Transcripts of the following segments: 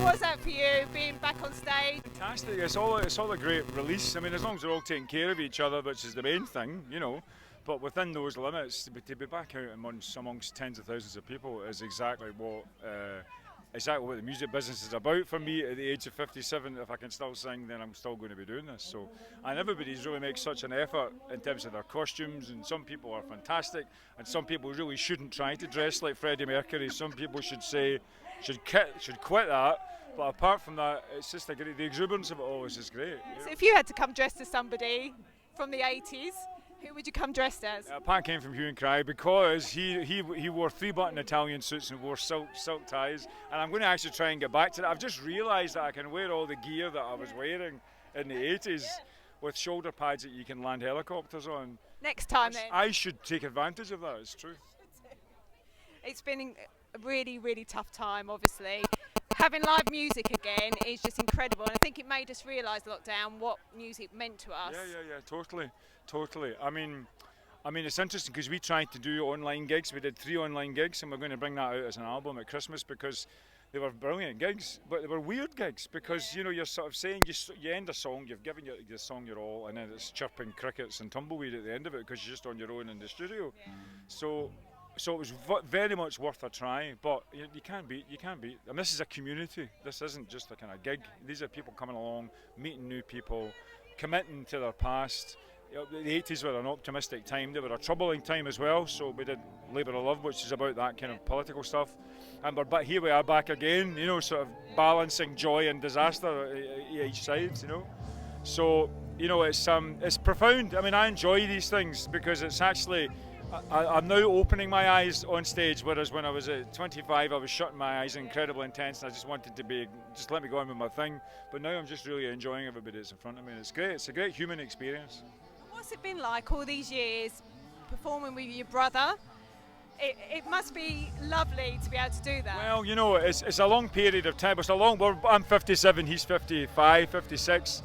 How was that for you, being back on stage? Fantastic. It's all a great release. I mean, as long as we're all taking care of each other, which is the main thing, you know. But within those limits, to be back out amongst tens of thousands of people is exactly what the music business is about. For me, at the age of 57, if I can still sing, then I'm still going to be doing this. So, and everybody's really makes such an effort in terms of their costumes, and some people are fantastic, and some people really shouldn't try to dress like Freddie Mercury. Some people should quit that. But apart from that, it's just the exuberance of it all is just great. So if you had to come dressed as somebody from the 80s, who would you come dressed as? Pat Kane from Hue and Cry, because he wore 3-button Italian suits and wore silk ties, and I'm going to actually try and get back to that. I've just realised that I can wear all the gear that I was wearing in the 80s with shoulder pads that you can land helicopters on. Next time then. I should take advantage of that, it's true. It's been a really, really tough time, obviously. Having live music again is just incredible, and I think it made us realise, lockdown, what music meant to us. Yeah, totally. I mean, it's interesting because we tried to do online gigs. We did 3 online gigs, and we're going to bring that out as an album at Christmas because they were brilliant gigs, but they were weird gigs because you know you're sort of saying you end a song, you've given your song your all, and then it's chirping crickets and tumbleweed at the end of it because you're just on your own in the studio. Yeah. So it was very much worth a try, but you can't beat. And this is a community. This isn't just a kind of gig. These are people coming along, meeting new people, committing to their past. You know, the 80s were an optimistic time. They were a troubling time as well. So we did Labour of Love, which is about that kind of political stuff. And here we are back again. You know, sort of balancing joy and disaster each side. You know, so you know it's profound. I mean, I enjoy these things because it's actually. I'm now opening my eyes on stage, whereas when I was at 25 I was shutting my eyes, incredibly intense, and I just wanted to just let me go on with my thing. But now I'm just really enjoying everybody that's in front of me. It's great. It's a great human experience. What's it been like all these years performing with your brother? It must be lovely to be able to do that. Well, you know, it's a long period of time. I'm 57, he's 55, 56.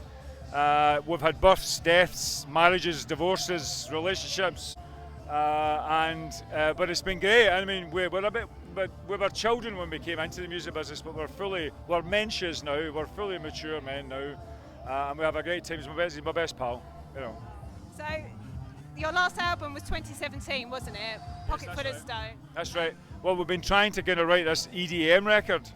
We've had births, deaths, marriages, divorces, relationships. But it's been great. I mean, we were children when we came into the music business, but we're menschas now. We're fully mature men now, and we have a great time. He's my best pal, you know. So, your last album was 2017, wasn't it? Pocket Full of Stone. That's right. Well, we've been trying to kind of write this EDM record,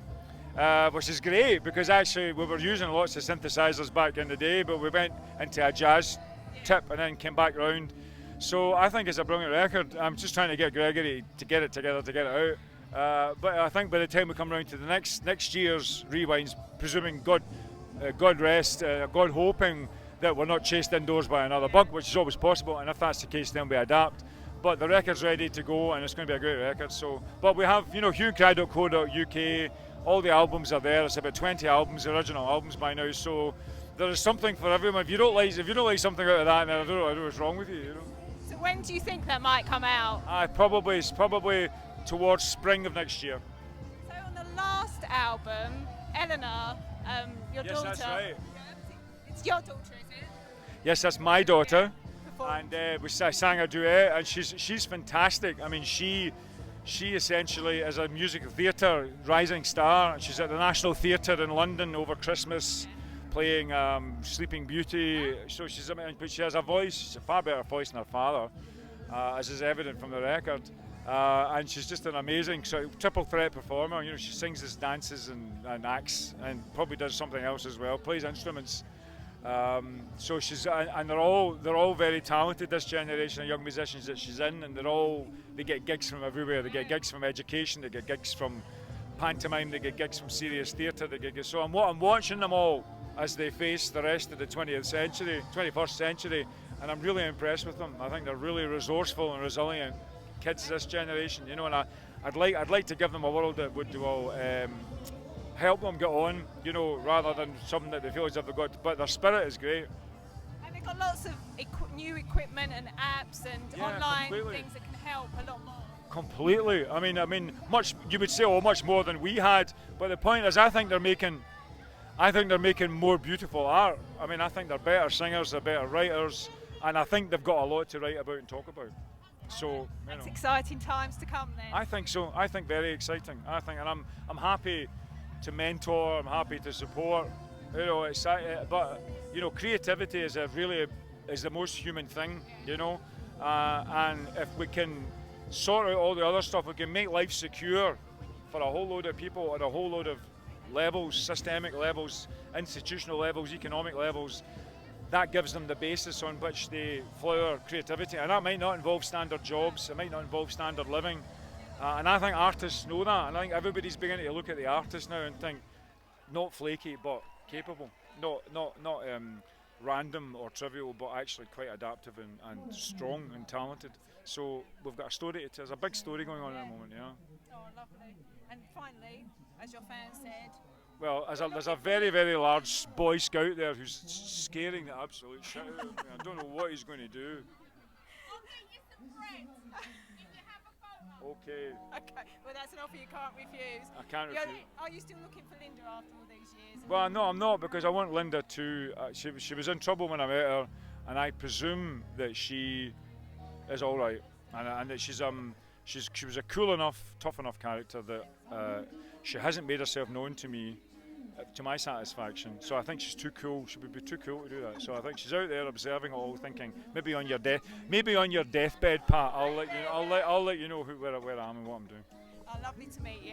which is great because actually we were using lots of synthesizers back in the day, but we went into a jazz tip and then came back round. So I think it's a brilliant record. I'm just trying to get Gregory to get it together to get it out. But I think by the time we come around to the next year's rewinds, presuming God rest, God hoping that we're not chased indoors by another bug, which is always possible, and if that's the case, then we adapt. But the record's ready to go, and it's going to be a great record. So, but we have, you know, hueandcry.co.uk. All the albums are there. It's about 20 albums, original albums by now. So there is something for everyone. If you don't like something out of that, then I don't know what's wrong with you. So when do you think that might come out? Probably towards spring of next year. So on the last album, Eleanor, your daughter. Yes, that's right. It's your daughter, is it? Yes, that's my daughter. And I sang a duet, and she's fantastic. I mean, she essentially is a musical theatre rising star. She's at the National Theatre in London over Christmas. Playing Sleeping Beauty, so but she has a voice. She's a far better voice than her father, as is evident from the record. And she's just an amazing triple threat performer. You know, she sings, dances, and acts, and probably does something else as well. Plays instruments. So they're all very talented. This generation of young musicians that she's in, and they get gigs from everywhere. They get gigs from education. They get gigs from pantomime. They get gigs from serious theatre. So I'm watching them all as they face the rest of the 21st century, and I'm really impressed with them. I think they're really resourceful and resilient kids this generation, you know, and I'd like to give them a world that would help them get on, you know, rather than something that they feel as if they've got, but their spirit is great. And they've got lots of new equipment and apps and online things that can help a lot more. Completely. I mean, much, you would say, much more than we had, but the point is I think they're making more beautiful art. I mean, I think they're better singers, they're better writers, and I think they've got a lot to write about and talk about. So, exciting times to come then. I think so. I think very exciting. And I'm happy to mentor. I'm happy to support. You know, but you know, creativity is is the most human thing. You know, and if we can sort out all the other stuff, we can make life secure for a whole load of people at a whole load of levels, systemic levels, institutional levels, economic levels. That gives them the basis on which they flower creativity, and that might not involve standard jobs, it might not involve standard living, and I think artists know that, and I think everybody's beginning to look at the artist now and think, not flaky but capable, not random or trivial, but actually quite adaptive and strong and talented. So we've got a story, there's a big story going on at the moment, yeah. Oh, lovely. And finally, as your fan said, well, there's a very, very large Boy Scout there who's scaring the absolute shit out of me. I don't know what he's going to do. Okay. Okay, well that's an offer you can't refuse. I can't refuse. Are you still looking for Linda after all these years? Well, no, I'm not, because I want Linda to. She was in trouble when I met her, and I presume that she is all right, and that she was a cool enough, tough enough character that she hasn't made herself known to me, to my satisfaction. So I think she's too cool. She would be too cool to do that. So I think she's out there observing it all, thinking maybe on your deathbed, Pat. I'll let you know where I am and what I'm doing. Oh, lovely to meet you.